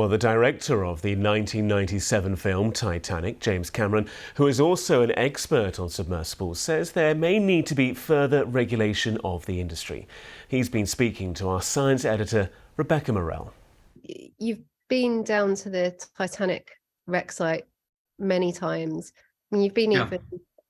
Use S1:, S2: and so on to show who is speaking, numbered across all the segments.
S1: Well, the director of the 1997 film Titanic, James Cameron, who is also an expert on submersibles, says there may need to be further regulation of the industry. He's been speaking to our science editor, Rebecca Morell.
S2: You've been down to the Titanic wreck site many times. I mean, you've been even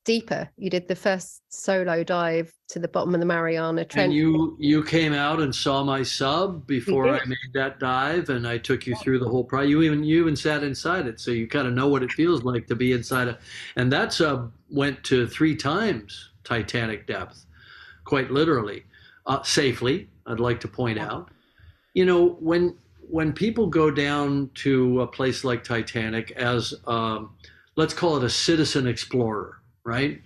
S2: deeper. You did the first solo dive to the bottom of the Mariana Trench.
S3: And you came out and saw my sub before I made that dive, and I took you through the whole process. You even sat inside it, so you kind of know what it feels like to be inside it. And that sub went to 3 times Titanic depth, quite literally, safely. I'd like to point out, you know, when people go down to a place like Titanic as let's call it a citizen explorer, right?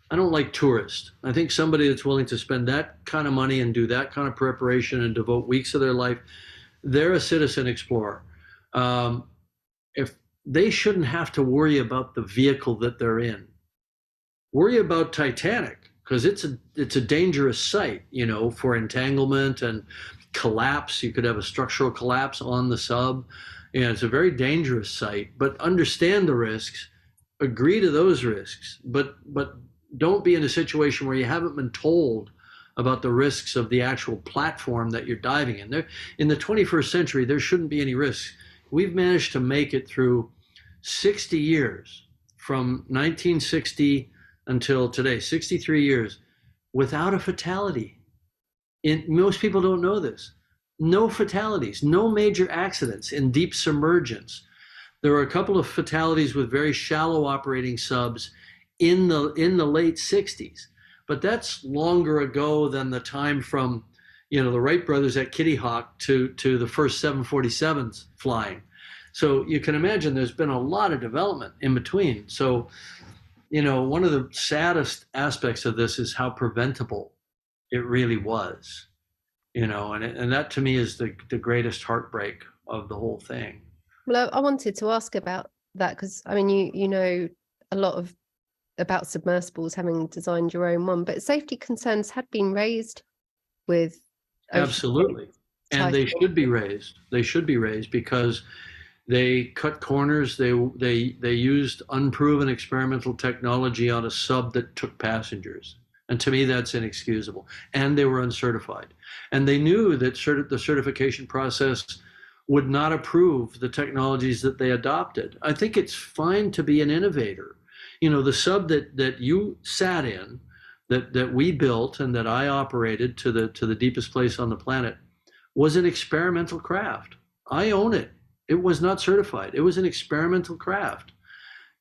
S3: I don't like tourists. I think somebody that's willing to spend that kind of money and do that kind of preparation and devote weeks of their life, they're a citizen explorer. If they shouldn't have to worry about the vehicle that they're in, worry about Titanic, because it's a dangerous site, you know, for entanglement and collapse. You could have a structural collapse on the sub. You know, it's a very dangerous site, but understand the risks, agree to those risks, but don't be in a situation where you haven't been told about the risks of the actual platform that you're diving in. In the 21st century, there shouldn't be any risks. We've managed to make it through 60 years, from 1960 until today, 63 years, without a fatality. Most people don't know this. No fatalities, no major accidents in deep submergence. There were a couple of fatalities with very shallow operating subs in the late 60s, but that's longer ago than the time from, you know, the Wright brothers at Kitty Hawk to the first 747s flying. So you can imagine there's been a lot of development in between. So, you know, one of the saddest aspects of this is how preventable it really was, you know, and that to me is the greatest heartbreak of the whole thing.
S2: Well, I wanted to ask about that because, I mean, you know a lot about submersibles, having designed your own one, but safety concerns had been raised with
S3: Absolutely. And they should be raised. They should be raised because they cut corners. They used unproven experimental technology on a sub that took passengers. And to me, that's inexcusable. And they were uncertified. And they knew that the certification process would not approve the technologies that they adopted. I think it's fine to be an innovator. You know, the sub that you sat in, that we built and that I operated to the deepest place on the planet, was an experimental craft. I own it. It was not certified. It was an experimental craft.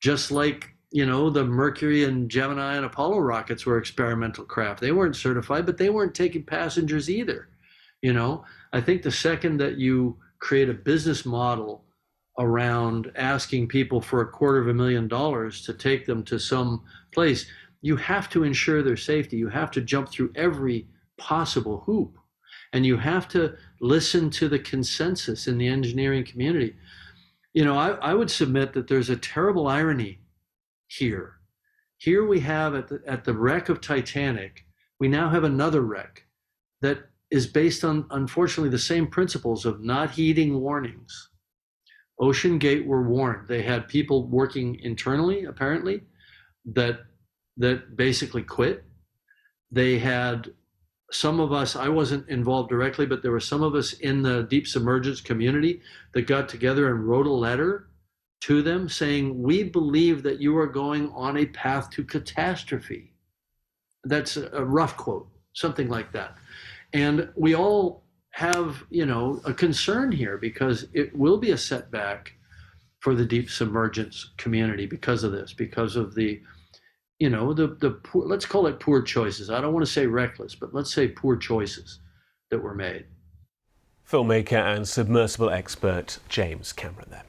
S3: Just like, you know, the Mercury and Gemini and Apollo rockets were experimental craft. They weren't certified, but they weren't taking passengers either. You know, I think the second that you create a business model around asking people for $250,000 to take them to some place, you have to ensure their safety. You have to jump through every possible hoop. And you have to listen to the consensus in the engineering community. You know, I would submit that there's a terrible irony here. Here we have at the wreck of Titanic, we now have another wreck that is based on, unfortunately, the same principles of not heeding warnings. OceanGate were warned. They had people working internally, apparently, that basically quit. They had some of us, I wasn't involved directly, but there were some of us in the deep submergence community that got together and wrote a letter to them saying, we believe that you are going on a path to catastrophe. That's a rough quote, something like that. And we all have, you know, a concern here because it will be a setback for the deep submergence community because of this, because of the, you know, the poor, let's call it poor choices. I don't want to say reckless, but let's say poor choices that were made.
S1: Filmmaker and submersible expert James Cameron there.